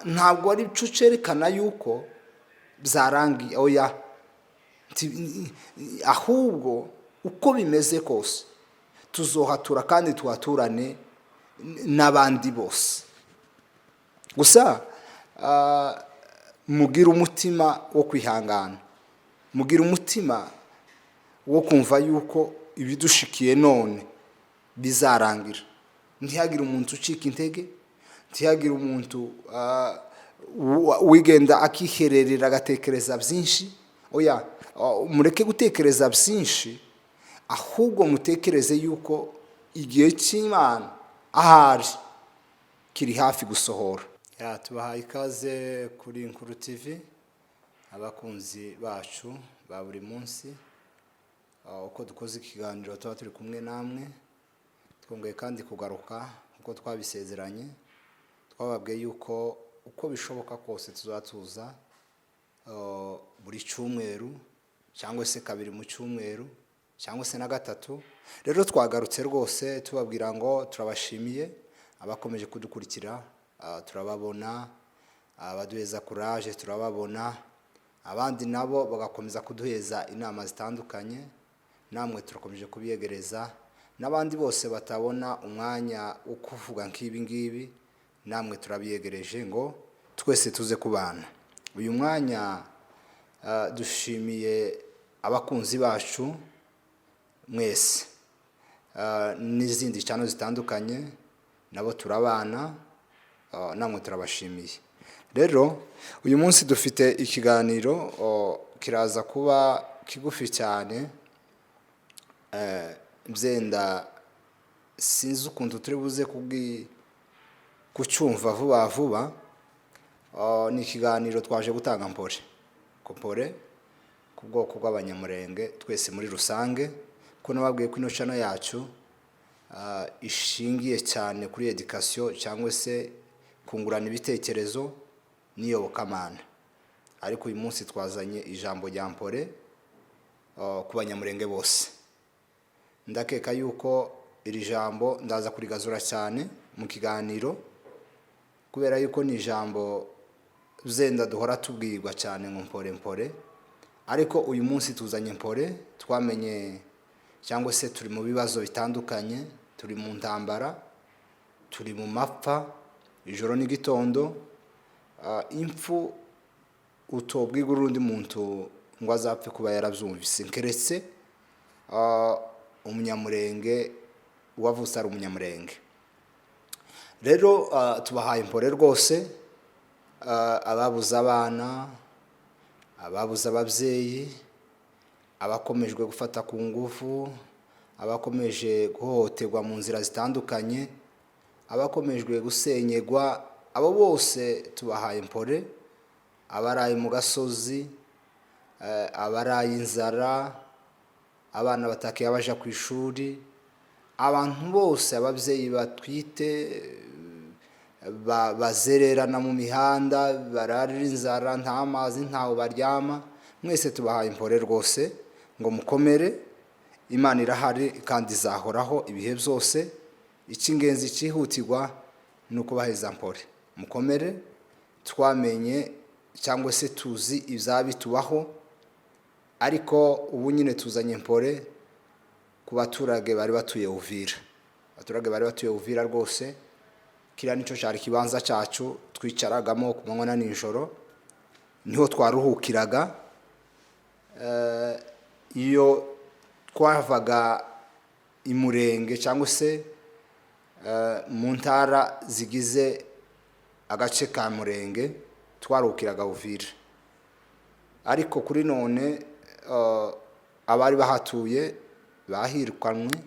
ntabwo ari cyo cyerekana yuko byarangiye oya, ahubwo uko bimeze kose tuzohatura kandi tuhaturane n'abandi bose. Gusa mugira umutima wo kwihangana, mugira umutima wo kumva yuko ibidushikiye none bizarangira. Ntihagire umuntu ucika intege, ntihagire umuntu wigenda akihererera agatekereza byinshi. Oya, mureke gutekereza byinshi, ahubwo mutekereze yuko igihe cy'Imana ahari kiri hafi gusohora. Tubahaye ikaze kuri Inkuru TV, abakunzi bacu ba buri munsi. Uko dukoze ikiganiro tuba turi kumwe namwe, twongeye kandi kugaruka uko twabisezeranye. Twababwiye yuko uko bishoboka kose tuzatuza buri cyumweru, cyangwa se kabiri mu cyumweru, cyangwa se na gatatu. Rero twagarutse rwose tubabwira ngo turabashimiye abakomeje kudukurikira. Turababona abaduheza courage, turababona abandi nabo bagakomeza kuduheza inama zitandukanye, namwe turakomeje kubiyegereza. N'abandi bose batabona umwanya wo kuvuga nk'ibi ngibi, namwe turabiyegereje ngo twese tuze kubana. Uyu mwanya dushimiye abakunzi bacu mwese, n'izindi cyane zitandukanye, nabo turabana, namwe turabashimiye. Rero uyu munsi dufite ikiganiro kiraza kuba kigufi cyane, byenda sinzi ukuntu turi buze kucyumva vuba vuba. Ni ikiganiro twaje gutanga mpore ku bwoko bw'abanyamurenge twese muri rusange, ko nababwiye ko ino channel yacu ishingiye cyane kuri education cyangwa se kungurana ibitekerezo n'iyobokamana. Ariko uyu munsi twazanye ijambo rya mpore ku banyamurenge bose. Ndakeka yuko iri jambo ndaza kurigazura cyane mu kiganiro, kubera yuko ni ijambo zenda duhora tubwirwa cyane ngo mpore. Ariko uyu munsi tuzanye mpore, twamenye cyangwa se turi mu bibazo bitandukanye, turi mu ntambara, turi mu mapfa ijoro n'igitondo. Impfu utobwirwa urundi muntu ngo azapfe kuba yarabyumvise, keretse umunyamurenge wavutse ari umunyamurenge. Rero tubahaye mpore rwose, ababuze abana, ababuze ababyeyi, abakomejwe gufata ku ngufu, abakomeje guhohoterwa mu nzira zitandukanye, abakomejwe gusenyegwa, abo bose tubahaye mpore. Abaraye mu gasozi, abaraye inzara, abana batakiye baja ku ishuri, abantu bose, ababyeyi batwite bazererana mu mihanda, bararira inzara, nta mazi, ntaho baryama, mwese tubahaye mpore rwose ngo mukomere. Imana irahari kandi izahoraho ibihe byose. Icy'ingenzi cyihutirwa ni ukubaheza mpore. Mukomere, twamenye cyangwa se tuzi ibizabitubaho, ariko ubu nyine tuzanye mpore ku baturage bari batuye Uvira. Abaturage bari batuye Uvira rwose, kiriya nicyo cyari kibanza cyacu twicaragamo ku manywa na nijoro, niho twaruhukiraga. Iyo twavaga imurenge cyangwa se mu ntara zigize agace ka Murenge, twaruhukiraga Uvira. Ariko kuri none abari bahatuye bahirukanywe,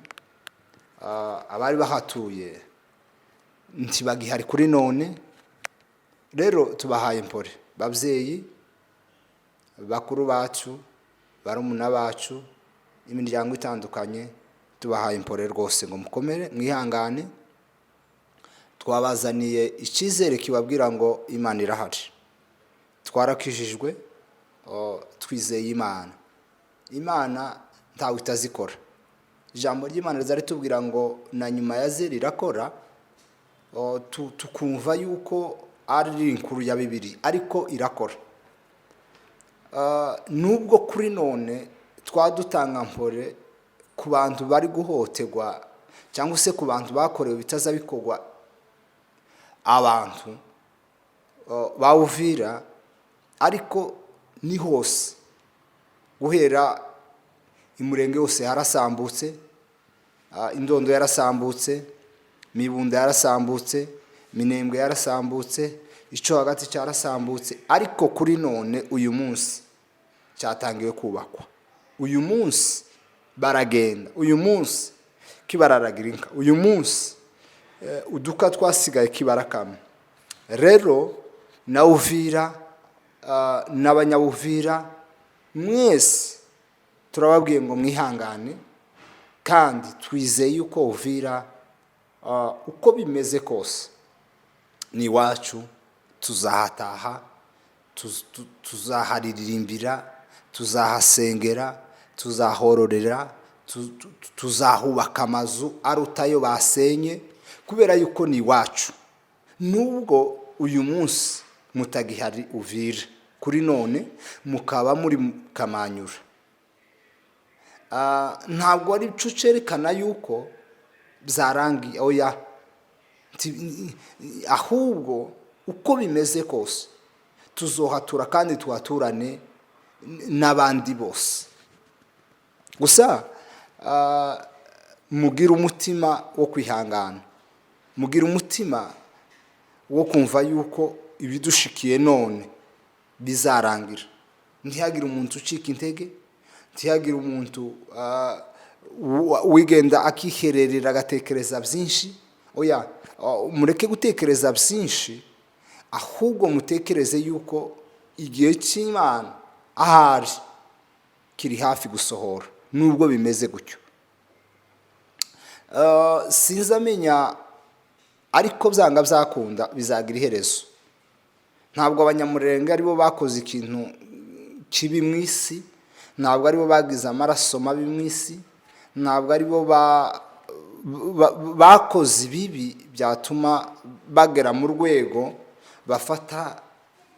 abari bahatuye ntibagihari kuri none. Rero tubahaye mpore babyeyi, bakuru bacu, barumuna bacu, imiryango itandukanye, tubahaye mpore rwose ngo mukomere, mwihangane. Twabazaniye icyizere kibabwira ngo Imana irahari. Twarakijijwe, twizeye Imana. Imana ntawe itazikora. Ijambo ry'Imana rizaritubwira ngo na nyuma ya zeri irakora. Tukumva yuko ari inkuru ya Bibiri ariko irakora. Nubwo kuri none twadutanga mpore ku bantu bari guhotegwa cyangwa se ku bantu bakorewe bitaza bikorwa abantu bawuvira, ariko ni hose guhera imurenge yose yarasambutse, Indondo yarasambutse, Mibunda yarasambutse, Minembwe yarasambutse, Ico hagati cyarasambutse, ariko kuri none uyu munsi cyatangiwe kubakwa. Uyu munsi baragenda, uyu munsi kibararagira inka, uyu munsi uduka twasigaye kibarakama. Rero na Uvira n'abanyabuvira mwese turababwiye ngo mwihangane, kandi twizeye yuko Uvira uko bimeze kose ni iwacu, tuzahataha, tuzaharirimbira, tuzahasengera, tuzahororera, tuzahubaka amazu arutayo basenye, kubera yuko ni iwacu. Nubwo uyu munsi mutagihari Uvira, kuri none mukaba muri Kamanyura, ntabwo ari cyo cerekana yuko byarangiye, oya, ahubwo uko bimeze kose tuzohatura kandi tuhaturane n'abandi bose. Gusa mugira umutima wo kwihangana, mugira umutima wo kumva yuko ibidushikiye none bizarangira. Ntihagire umuntu ucika intege, ntihagire umuntu wigenda akihererera agatekereza byinshi. Oya, mureke gutekereza byinshi, ahubwo mutekereze yuko igihe cy'Imana ahari kiri hafi gusohora. Nubwo bimeze gutyo, sinzamenya, ariko byanga byakunda bizagira iherezo. Ntabwo abanyamurenge aribo bakoze ikintu kibi mu isi, ntabwo aribo bagize amaraso mabi mu isi, ntabwo aribo bakoze ibibi byatuma bagera mu rwego bafata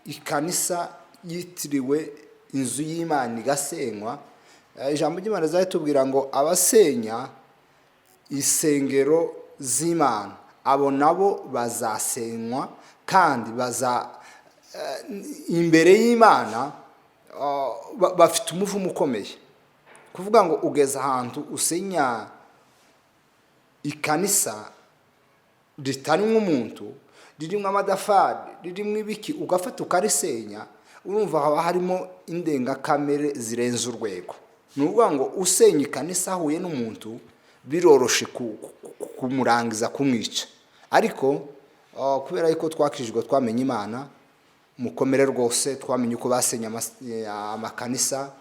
ikanisa yitiriwe inzu y'Imana igasenywa. Ijambo ry'Imana ryatubwira ngo abasenya isengero z'Imana abo nabo bazasenywa, kandi imbere y'Imana bafite umuvumo ukomeye. Kuvuga ngo ugeze ahantu usenya ikanisa ritarimo umuntu, ririmo amadafari, ririmo ibiki, ugafata ukarisenya, urumva haba harimo indengakamere zirenze urwego. Ni ukuvuga ngo usenya ikanisa ahuye n'umuntu biroroshe kumurangiza, kumwica. Ariko kubera yuko twakijijwe twamenye Imana, mukomere rwose, twamenye uko basenya amakanisa,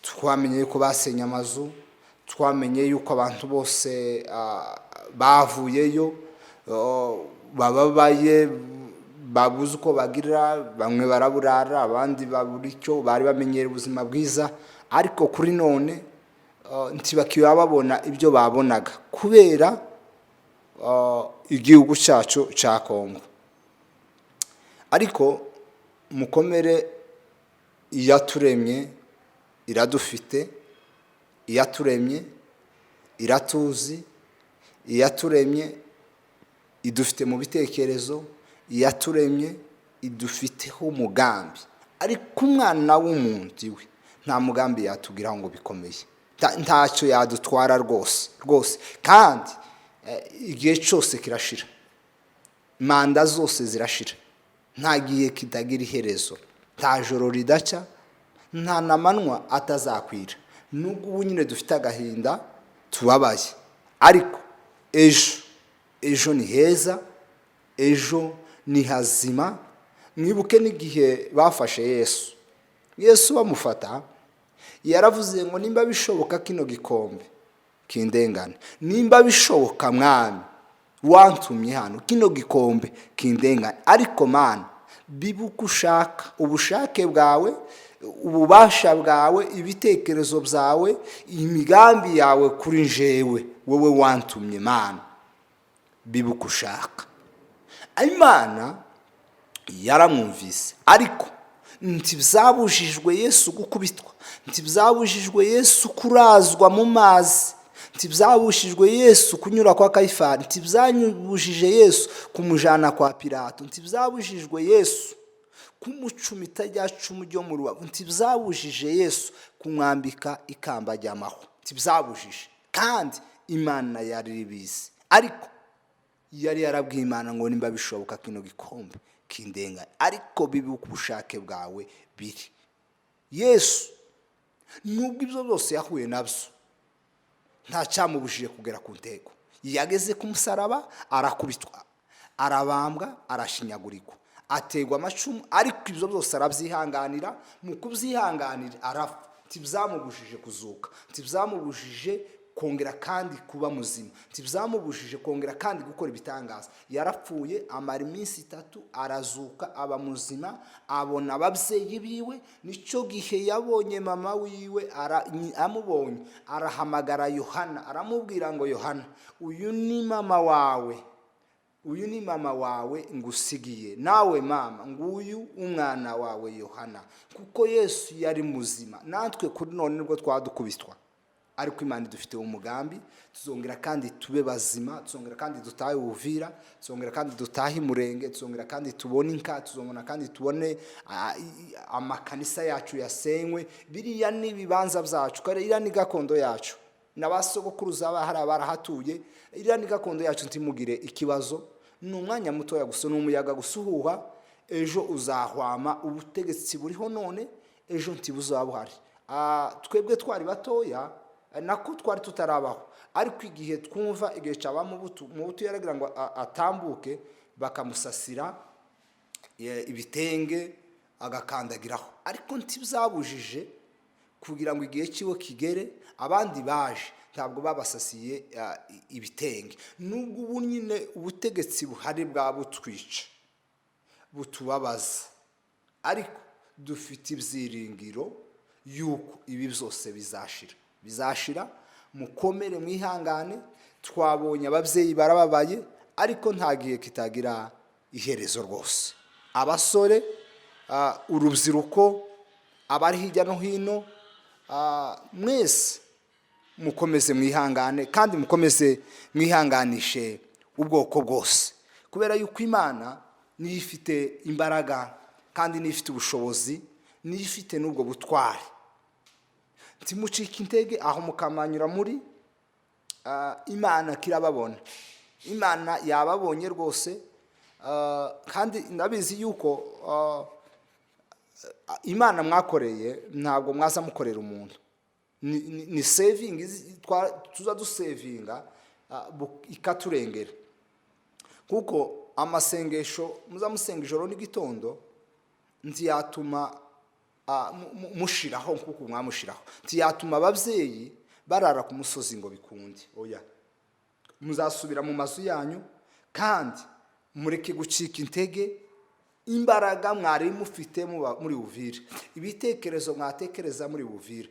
twamenye yuko basenya amazu, twamenye yuko abantu bose bavuyeyo bababaye, babuze uko bagira, bamwe baraburara, abandi babura icyo, bari bamenyera ubuzima bwiza. Ariko kuri none ntibakiba babona ibyo babonaga kubera igihugu cyacu cya Kongo. Ariko mukomere, iyaturemye iradufite, iyaturemye iratuzi, iyaturemye idufite mu bitekerezo, iyaturemye idufiteho umugambi. Ariko umwana w'umuntu iwe nta mugambi yatubwira ngo bikomeye, ntacyo yadutwara rwose. Kandi igihe cyose kirashira, manda zose zirashira, nta gihe kitagira iherezo, nta joro ridaca, nta n'amanywa atazakwira. Nubwo ubu nyine dufite agahinda tubabaye, ariko ejo ni heza, ejo ni hazima. Mwibuke n'igihe bafashe Yesu bamufata, yaravuze ngo nimba bishoboka kino gikombe kindengane, nimba bishoboka Mwami wantumye hano, kino gikombe kindengane, ariko Mana bibuka ushaka, ubushake bwawe, ububasha bwawe, ibitekerezo byawe, imigambi yawe kuri njewe, wowe wantumye Mana, bibuka ushaka. Imana yaramwumvise, ariko ntibzabujijwe Yesu gukubitwa, ntibzabujijwe Yesu kurazwa mu mazi, ntibzabujijwe Yesu kunyura kwa Kayifani, ntibzabujije Yesu kumujana kwa Pilato, ntibzabujijwe Yesu kumucumita rya cumu ryo mu rubavu, ntibzabujije Yesu kumwambika ikamba ry'amahwa, ntibzabujije. Kandi Imana yari ribizi, ariko yari yarabwiye Imana ngo nimba bishoboka kino gikombe kindenga, ariko bibi ubushake bwawe biri. Yesu nubwo ibyo byose yahuye nabyo, nta cyamubujije kugera ku ntego. Yageze ku musaraba, arakubitwa, arabambwa, arashinyagurirwa, ategwa amacumu, ariko ibyo byose arabyihanganira. Mu kubyihanganira arapfa. Ntibzamubujije kuzuka, ntibzamubujije kongera kandi kuba muzima, ntibzamubujije kongera kandi gukora ibitangaza. Yarapfuye, amara iminsi 3, arazuka, aba muzima, abona ababyeyi biwe. Nicyo gihe yabonye mama wiwe, amubonye arahamagara Yohana, aramubwira ngo Yohana, uyu ni mama wawe, uyu ni mama wawe ngusigiye, nawe mama nguyu umwana wawe Yohana. Kuko Yesu yari muzima. Natwe kuri none nibwo twadukubitwa, ariko Imana idufite umugambi, tuzongera kandi tube bazima, tuzongera kandi dutahe Uvira, tuzongera kandi dutahe Murenge, tuzongera kandi tubone inka, tuzongera kandi tubone amakanisa yacu yasenywe. Biriya ni ibibanza byacu, kandi iriya ni gakondo yacu, n'abasogokuruza bahari barahatuye. Iriya ni gakondo yacu, ntimugire ikibazo. Ni umwanya mutoya gusa, n'umuyaga gusuhuha, ejo uzahwama. Ubutegetsi buriho none, ejo ntibuzabuhari. Twebwe twari batoya, nako twari tutarabaho, ariko igihe twumva igihe cyaba mu butu yaragira ngo atambuke, bakamusasira ibitenge agakandagiraho, ariko ntibzabujije kugira ngo igihe cyiwe kigere. Abandi baje ntabwo babasasiye ibitenge. Nubwo ubu nyine ubutegetsi buhari bwa butwica, butubabaza, ariko dufite ibyiringiro yuko ibi byose bizashira. Mukomere, mwihangane. Twabonye ababyeyi barababaye, ariko nta gihe kitagira iherezo rwose. Abasore, urubyiruko, abari hirya no hino, mwese mukomeze mwihangane, kandi mukomeze mwihanganishe ubwoko bwose, kubera yuko Imana niyo ifite imbaraga, kandi niyo ifite ubushobozi, niyo ifite n'ubwo butware. Ntimucike intege aho mukamanyura muri, Imana kirababona. Imana yababonye rwose, kandi ndabizi yuko Imana mwakoreye ntabwo mwaza mukorera umuntu. Ni saving tuza dusevinga ikaturengera, kuko amasengesho muzamusenga ijoro n'igitondo ntiyatuma mushiraho kuko mwamushiraho, ntiyatuma ababyeyi barara ku musozi ngo bikunde. Oya, muzasubira mu mazu yanyu, kandi mureke gucika intege. Imbaraga mwari mufite muri Uvira, ibitekerezo mwatekereza muri Uvira,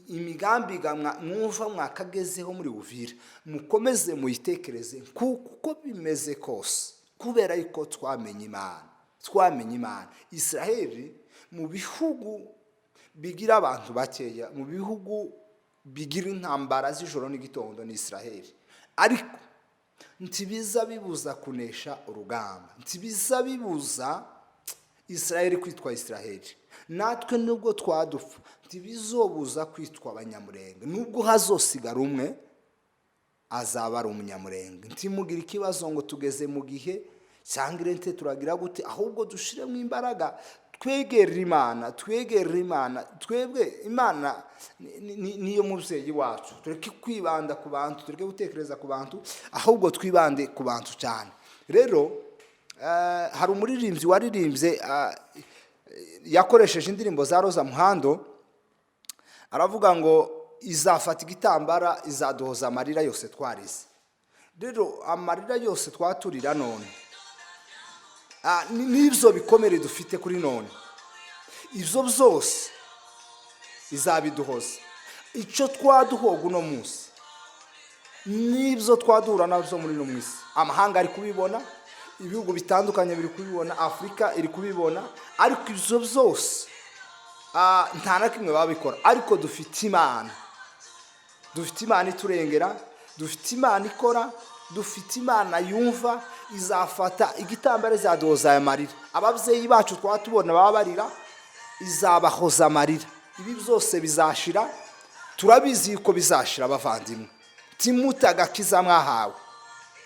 imigambi mwumva mwakagezeho muri Uvira, mukomeze muyitekereze kuko bimeze kose, kubera yuko twamenye Imana. Israeli mu bihugu bigira abantu bakeya, mu bihugu bigira intambara z'ijoro n'igitondo, ni Israeli. Ariko ntibiza bibuza kunesha urugamba, ntibiza bibuza Israeli kwitwa Israeli. Natwe nubwo twadupfa, ntibizobuza kwitwa abanyamurenge. Nubwo hazosigara umwe, azaba ari umunyamurenge. Ntimugire ikibazo ngo tugeze mu gihe cyangwa irente turagira gute, ahubwo dushiremo imbaraga, twegere Imana. Twebwe Imana niyo mubyeyi wacu. Tureke kwibanda ku bantu, tureke gutekereza ku bantu, ahubwo twibande ku bantu cyane. Rero hari umuririmbyi waririmbye, yakoresheje indirimbo za Roza Muhando, aravuga ngo izafata igitambara izadohoza amarira yose twarize. Rero amarira yose twaturira none, n'ibyo bikomere dufite kuri none, ibyo byose izabiduhoza. Icyo twaduhoga uno munsi n'ibyo twaduhura nabyo muri no mwisi, amahanga ari kubibona, ibihugu bitandukanye biri kubibona, Afurika iri kubibona, ariko ibyo byose nta na kimwe babikora. Ariko dufite Imana iturengera, dufite Imana ikora, dufite Imana yumva, izafata igitambaro izaduhoza aya marira. Ababyeyi bacu twatubona baba barira, izabahoza amarira. Ibi byose bizashira, turabizi yuko bizashira bavandimwe. Timuta agakiza mwahawe.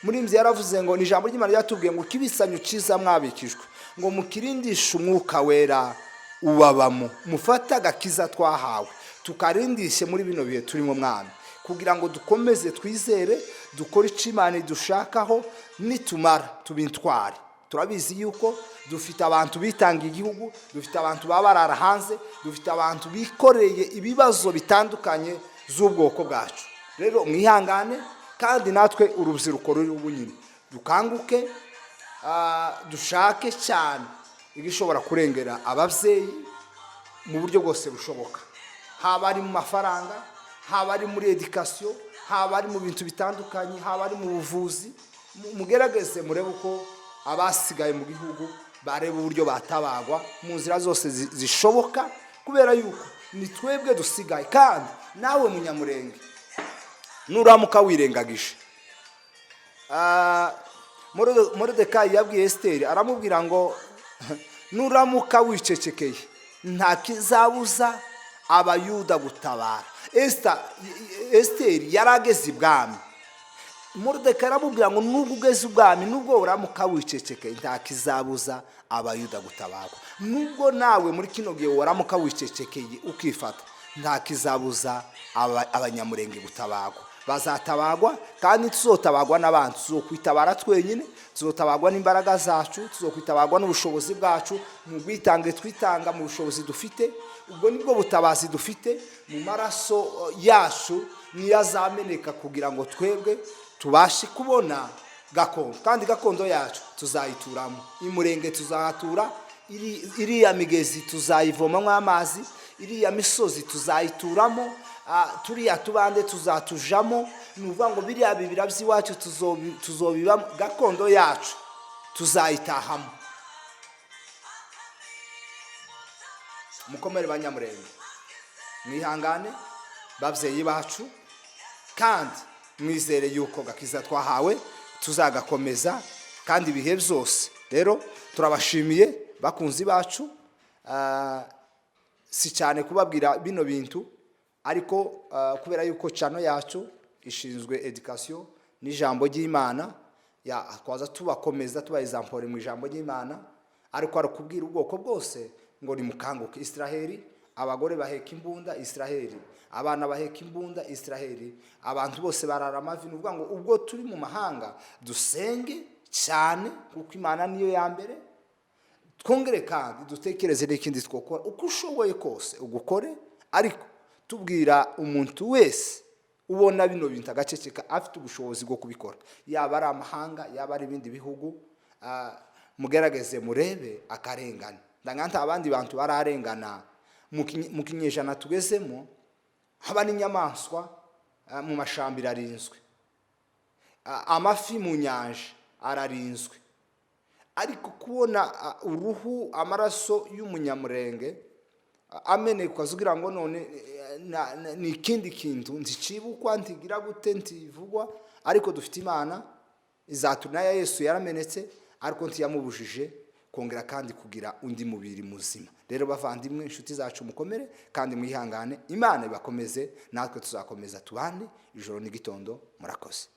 Muri yaravuze ngo ni ijambo ry'Imana ryatubwiye ngo kibisanyo ciza mwabikijwe, ngo mukirindisha umwuka wera ubabamo. Mufata agakiza twahawe tukarindishe muri bino bihe turimo mwami, kugira ngo dukomeze twizere, dukore icyo Imana idushakaho, nitumara tubintware. Turabizi yuko dufite abantu bitanga igihugu, dufite abantu babarara hanze, dufite abantu bikoreye ibibazo bitandukanye z'ubwoko bwacu. Rero mwihangane, kandi natwe urubyiruko ruri ubunyine dukanguke, dushake cyane igishobora kurengera ababyeyi mu buryo bwose bushoboka, haba ari mu mafaranga, haba ari muri edikasiyo, haba ari mu bintu bitandukanye, haba ari mu buvuzi. Mugerageze murebe uko abasigaye mu gihugu bareba uburyo batabagwa mu nzira zose zishoboka, kubera yuko ni twebwe dusigaye. Kandi nawe munyamurenge nuramuka wirengagije, Moridekayi yabwiye Esiteri, aramubwira ngo nuramuka wicecekeye nta kizabuza abayuda gutabara. Esiteri yarageze ibwami, Moridekayi aramubwira ngo nubwo ugeze ubwami, nubwo uramuka wicecekeye nta kizabuza abayuda gutabarwa. Nubwo nawe muri kino gihe waramuka wicecekeye ukifata, nta kizabuza abanyamurenge gutabarwa. Bazatabagwa, kandi tuzotabagwa n'abantu. Tuzokwitabara twenyine, tuzotabagwa n'imbaraga zacu, tuzokwitabagwa n'ubushobozi bwacu, mu bwitange twitanga, mu bushobozi dufite. Ubwo nibwo butabazi dufite. Mu maraso yacu niyo azameneka kugira ngo twebwe tubashe kubona gakondo, kandi gakondo yacu tuzayituramo. Imurenge tuzahatura, iriya migezi tuzayivomamo amazi, iriya misozi tuzayituramo, turiya tubande tuzatujamo. Ni ukuvuga ngo biriya bibira by'iwacu tuzobibamo, gakondo yacu tuzayitahamo. Mukomere banyamurenge, mwihangane babyeyi bacu, kandi mwizere yuko gakiza twahawe tuzagakomeza kandi ibihe byose. Rero turabashimiye bakunzi bacu, si cyane kubabwira bino bintu, ariko kubera yuko channel yacu ishinzwe education n'ijambo ry'Imana, twaza tubakomeza tubayizampore mu ijambo ry'Imana, ariko arakubwira ubwoko bwose ngo ni mukanguke. Israheli, abagore baheka imbunda, Israheli, abana baheka imbunda, Israheli, abantu bose barara amavi. Nuvuga ngo ubwo turi mu mahanga dusenge cyane, kuko Imana niyo ya mbere. Twongere kandi dutekereze n'ikindi twokora, uko ushoboye kose ugukore, ariko tubwira umuntu wese ubona bino bintu agaceceka, afite ubushobozi bwo kubikora, yaba ari amahanga, yaba ari ibindi bihugu. Mugerageze murebe akarengana. Ndanganta abandi bantu bararengana mu kinyejana tugezemo, haba n'inyamaswa mu mashamba irarinzwe, amafi mu nyanja ararinzwe, ariko kubona uruhu, amaraso y'umunyamurenge ameneka kugira ngo none ni ikindi kintu nticibukwa, ntigira gute, ntivugwa. Ariko dufite Imana izatuna ya Yesu yaramenetse, ariko ntiyamubujije kongera kandi kugira undi mubiri muzima. Rero bavandimwe, inshuti zacu, mukomere kandi mwihangane. Imana ibakomeze, natwe tuzakomeza tubane ijoro n'igitondo. Murakoze.